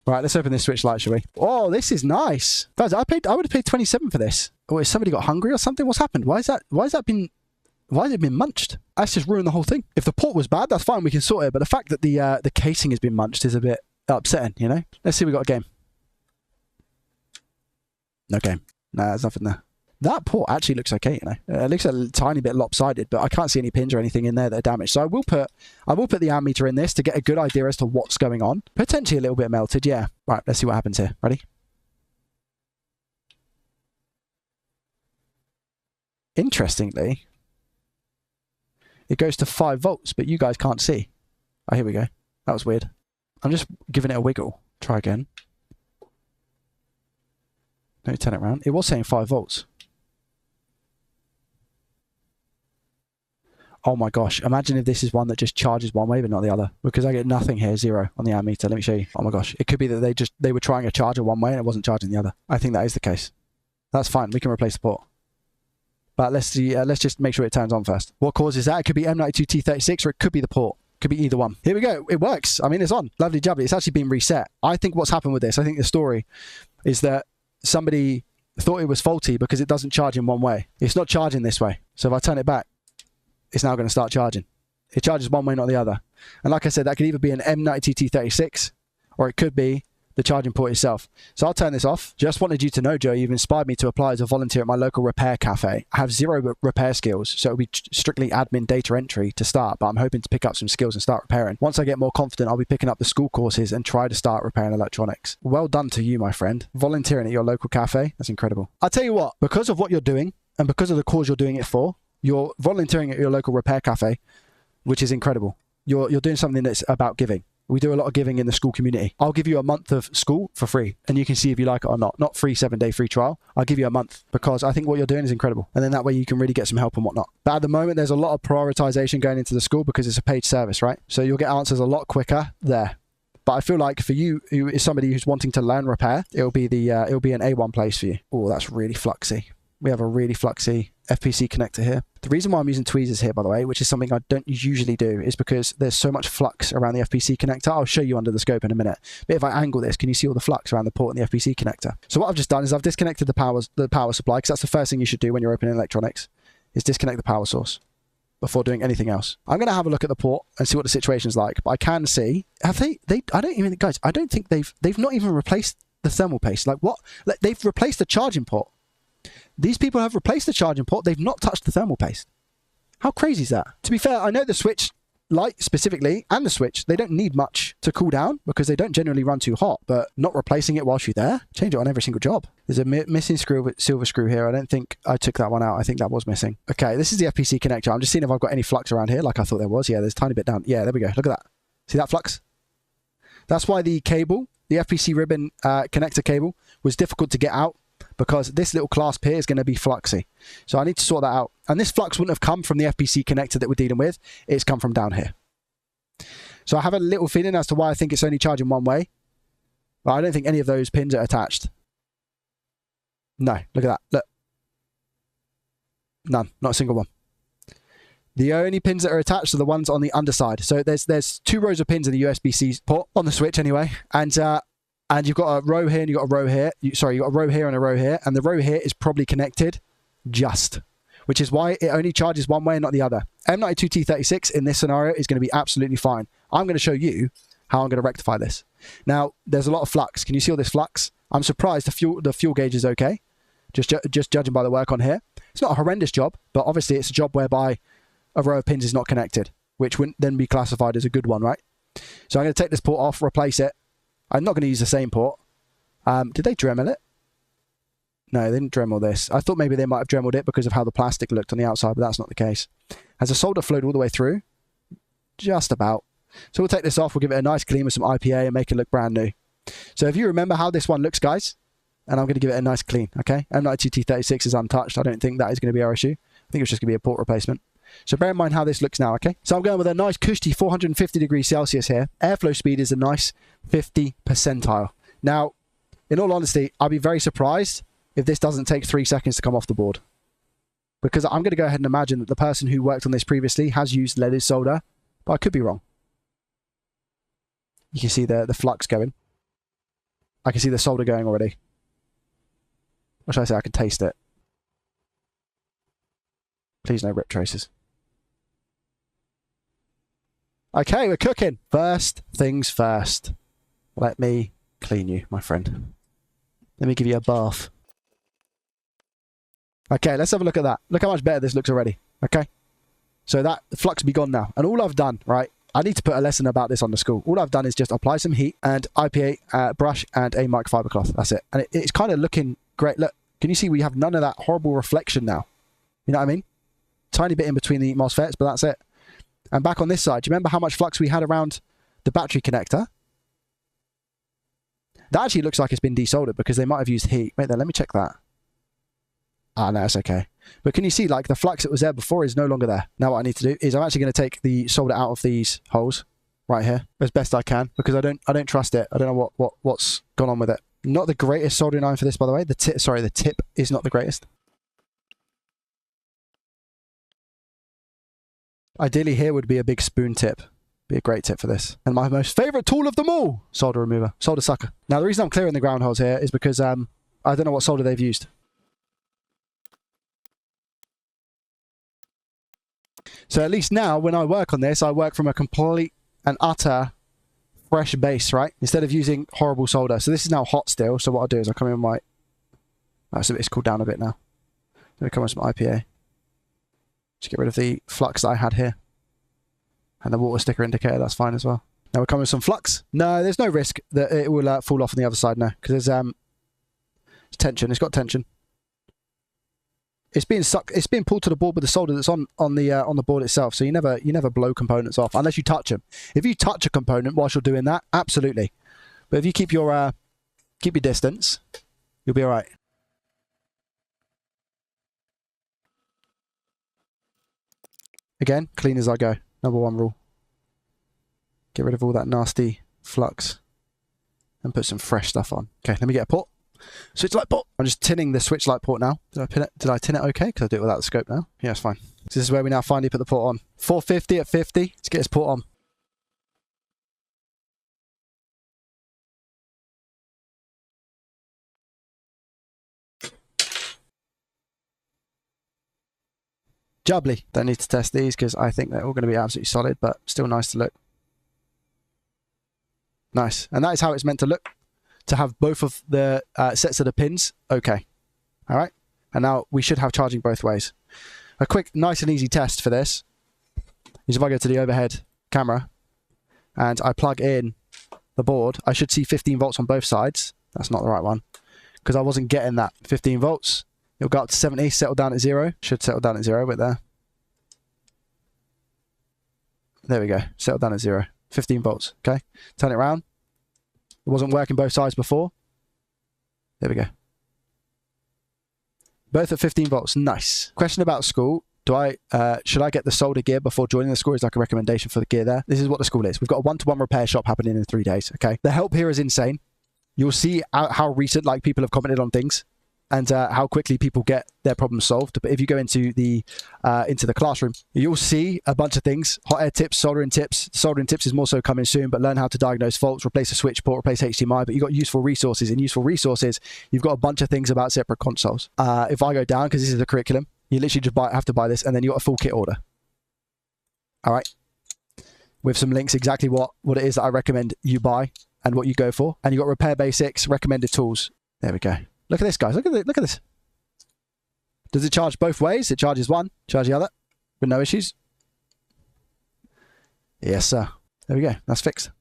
Right, let's open this Switch Lite, shall we? Oh, this is nice. Guys, I would have paid 27 for this. Oh, has somebody got hungry or something? What's happened? Why has it been munched? That's just ruined the whole thing. If the port was bad, that's fine, we can sort it. But the fact that the casing has been munched is a bit upsetting, you know? Let's see if we got a game. No game. Nah, there's nothing there. That port actually looks okay, you know. It looks a tiny bit lopsided, but I can't see any pins or anything in there that are damaged. So I will put the ammeter in this to get a good idea as to what's going on. Potentially a little bit melted, yeah. Right, let's see what happens here. Ready? Interestingly, it goes to 5 volts, but you guys can't see. Oh, here we go. That was weird. I'm just giving it a wiggle. Try again. Let me turn it around. It was saying 5 volts. Oh my gosh. Imagine if this is one that just charges one way but not the other. Because I get nothing here, 0 on the ammeter. Let me show you. Oh my gosh. It could be that they were trying a charger one way and it wasn't charging the other. I think that is the case. That's fine. We can replace the port. But let's see. Let's just make sure it turns on first. What causes that? It could be M92T36 or it could be the port. Could be either one. Here we go. It works. I mean, it's on. Lovely jubbly. It's actually been reset. I think what's happened with this, I think the story is that somebody thought it was faulty because it doesn't charge in one way. It's not charging this way. So if I turn it back, it's now going to start charging. It charges one way, not the other. And like I said, that could either be an M92T36 or it could be the charging port itself. So I'll turn this off. Just wanted you to know, Joe, you've inspired me to apply as a volunteer at my local repair cafe. I have 0 repair skills, so it'll be strictly admin data entry to start, but I'm hoping to pick up some skills and start repairing. Once I get more confident, I'll be picking up the school courses and try to start repairing electronics. Well done to you, my friend. Volunteering at your local cafe, that's incredible. I'll tell you what, because of what you're doing and because of the cause you're doing it for, you're volunteering at your local repair cafe, which is incredible. You're doing something that's about giving. We do a lot of giving in the school community. I'll give you a month of school for free, and you can see if you like it or not. Not free 7-day free trial. I'll give you a month because I think what you're doing is incredible. And then that way you can really get some help and whatnot. But at the moment, there's a lot of prioritization going into the school because it's a paid service, right? So you'll get answers a lot quicker there. But I feel like for you, who is somebody who's wanting to learn repair, it'll be an A1 place for you. Oh, that's really fluxy. We have a really fluxy FPC connector here. The reason why I'm using tweezers here, by the way, which is something I don't usually do, is because there's so much flux around the FPC connector. I'll show you under the scope in a minute. But if I angle this, can you see all the flux around the port and the FPC connector? So what I've just done is I've disconnected the power supply, because that's the first thing you should do when you're opening electronics, is disconnect the power source before doing anything else. I'm going to have a look at the port and see what the situation's like. But I can see, I don't think they've not even replaced the thermal paste. Like what? Like they've replaced the charging port. These people have replaced the charging port. They've not touched the thermal paste. How crazy is that? To be fair, I know the Switch Lite specifically and the Switch, they don't need much to cool down because they don't generally run too hot, but not replacing it whilst you're there, change it on every single job. There's a missing screw, silver screw here. I don't think I took that one out. I think that was missing. Okay, this is the FPC connector. I'm just seeing if I've got any flux around here like I thought there was. Yeah, there's a tiny bit down. Yeah, there we go. Look at that. See that flux? That's why the cable, the FPC ribbon connector cable, was difficult to get out, because this little clasp here is going to be fluxy. So I need to sort that out. And this flux wouldn't have come from the FPC connector that we're dealing with. It's come from down here. So I have a little feeling as to why I think it's only charging one way. But I don't think any of those pins are attached. No, look at that. Look. None. Not a single one. The only pins that are attached are the ones on the underside. So there's 2 rows of pins in the USB-C port, on the Switch anyway. And you've got a row here and you've got a row here. You've got a row here and a row here. And the row here is probably connected just, which is why it only charges one way and not the other. M92T36 in this scenario is going to be absolutely fine. I'm going to show you how I'm going to rectify this. Now, there's a lot of flux. Can you see all this flux? I'm surprised the fuel gauge is okay, just judging by the work on here. It's not a horrendous job, but obviously it's a job whereby a row of pins is not connected, which wouldn't then be classified as a good one, right? So I'm going to take this port off, replace it. I'm not going to use the same port. Did they Dremel it? No, they didn't Dremel this. I thought maybe they might have Dremeled it because of how the plastic looked on the outside, but that's not the case. Has the solder flowed all the way through? Just about. So we'll take this off. We'll give it a nice clean with some IPA and make it look brand new. So if you remember how this one looks, guys, and I'm going to give it a nice clean, okay? M92T36 is untouched. I don't think that is going to be our issue. I think it's just going to be a port replacement. So bear in mind how this looks now, okay? So I'm going with a nice cushy 450 degrees Celsius here. Airflow speed is a nice 50 percentile. Now, in all honesty, I'll be very surprised if this doesn't take 3 seconds to come off the board. Because I'm going to go ahead and imagine that the person who worked on this previously has used leaded solder, but I could be wrong. You can see the flux going. I can see the solder going already. What should I say? I can taste it. Please no rip traces. Okay, we're cooking. First things first. Let me clean you, my friend. Let me give you a bath. Okay, let's have a look at that. Look how much better this looks already. Okay? So that flux be gone now. And all I've done, right, I need to put a lesson about this on the school. All I've done is just apply some heat and IPA brush and a microfiber cloth. That's it. And it's kind of looking great. Look, can you see we have none of that horrible reflection now? You know what I mean? Tiny bit in between the MOSFETs, but that's it. And back on this side, do you remember how much flux we had around the battery connector? That actually looks like it's been desoldered because they might have used heat. Wait there, let me check that. Ah, no, it's okay. But can you see, like, the flux that was there before is no longer there. Now what I need to do is I'm actually going to take the solder out of these holes right here as best I can because I don't trust it. I don't know what's gone on with it. Not the greatest soldering iron for this, by the way. The tip is not the greatest. Ideally here would be a big spoon tip. Be a great tip for this. And my most favorite tool of them all, solder remover, solder sucker. Now the reason I'm clearing the ground holes here is because I don't know what solder they've used. So at least now when I work on this, I work from a complete and utter fresh base, right? Instead of using horrible solder. So this is now hot still. So what I'll do is I'll come in with my... so it's cooled down a bit now. Let me come with some IPA. Just get rid of the flux that I had here. And the water sticker indicator, that's fine as well. Now we're coming with some flux. No, there's no risk that it will fall off on the other side now. Because there's tension. It's got tension. It's being sucked. It's being pulled to the board with the solder that's on the board itself. So you never blow components off unless you touch them. If you touch a component whilst you're doing that, absolutely. But if you keep your distance, you'll be all right. Again, clean as I go. Number one rule. Get rid of all that nasty flux and put some fresh stuff on. Okay, let me get a port. Switch Lite port. I'm just tinning the Switch Lite port now. Did I pin it? Did I tin it okay? Because I do it without the scope now. Yeah, it's fine. So this is where we now finally put the port on. 450 at 50. Let's get this port on. Jubbly. Don't need to test these because I think they're all going to be absolutely solid, but still nice to look. Nice. And that is how it's meant to look. To have both of the sets of the pins. Okay. All right. And now we should have charging both ways. A quick, nice and easy test for this is if I go to the overhead camera and I plug in the board, I should see 15 volts on both sides. That's not the right one because I wasn't getting that 15 volts. It'll go up to 70, settle down at 0. Should settle down at 0, but there. There we go. Settle down at 0. 15 volts. Okay. Turn it around. It wasn't working both sides before. There we go. Both at 15 volts. Nice. Question about school. Should I get the solder gear before joining the school? Is like a recommendation for the gear there. This is what the school is. We've got a one-to-one repair shop happening in 3 days. Okay. The help here is insane. You'll see how recent people have commented on things and how quickly people get their problems solved. But if you go into the classroom, you'll see a bunch of things. Hot air tips, soldering tips. Soldering tips is more so coming soon, but learn how to diagnose faults, replace a switch port, replace HDMI. But you've got useful resources. In useful resources, you've got a bunch of things about separate consoles. If I go down, because this is the curriculum, you literally just have to buy this, and then you've got a full kit order. All right? With some links exactly what it is that I recommend you buy and what you go for. And you've got repair basics, recommended tools. There we go. Look at this, guys. Look at this. Does it charge both ways? It charges one, charge the other, with no issues. Yes, sir. There we go. That's fixed.